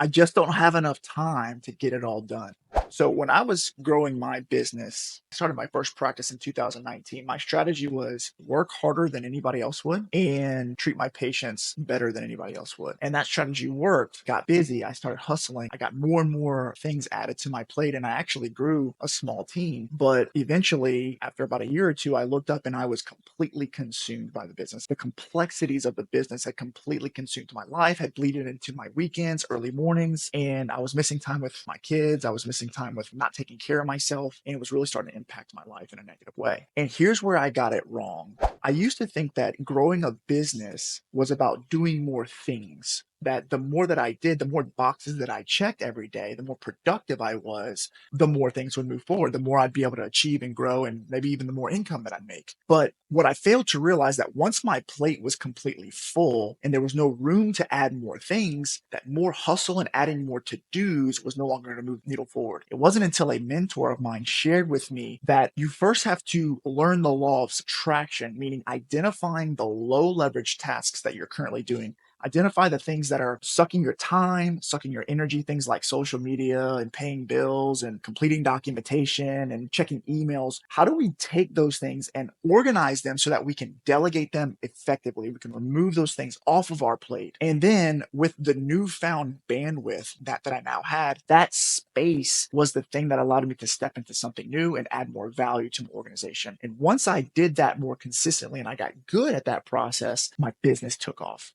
I just don't have enough time to get it all done. So when I was growing my business, I started my first practice in 2019. My strategy was work harder than anybody else would and treat my patients better than anybody else would. And that strategy worked. Got busy. I started hustling. I got more and more things added to my plate and I actually grew a small team. But eventually, after about a year or two, I looked up and I was completely consumed by the business. The complexities of the business had completely consumed my life, had bleeded into my weekends, early mornings, and I was missing time with my kids. I was missing time with not taking care of myself, and it was really starting to impact my life in a negative way. And here's where I got it wrong. I used to think that growing a business was about doing more things. That the more that I did, the more boxes that I checked every day, the more productive I was, the more things would move forward, the more I'd be able to achieve and grow, and maybe even the more income that I'd make. But what I failed to realize that once my plate was completely full and there was no room to add more things, that more hustle and adding more to-dos was no longer going to move the needle forward. It wasn't until a mentor of mine shared with me that you first have to learn the law of subtraction, meaning identifying the low leverage tasks that you're currently doing. Identify the things that are sucking your time, sucking your energy, things like social media and paying bills and completing documentation and checking emails. How do we take those things and organize them so that we can delegate them effectively? We can remove those things off of our plate. And then with the newfound bandwidth that I now had, that space was the thing that allowed me to step into something new and add more value to my organization. And once I did that more consistently and I got good at that process, my business took off.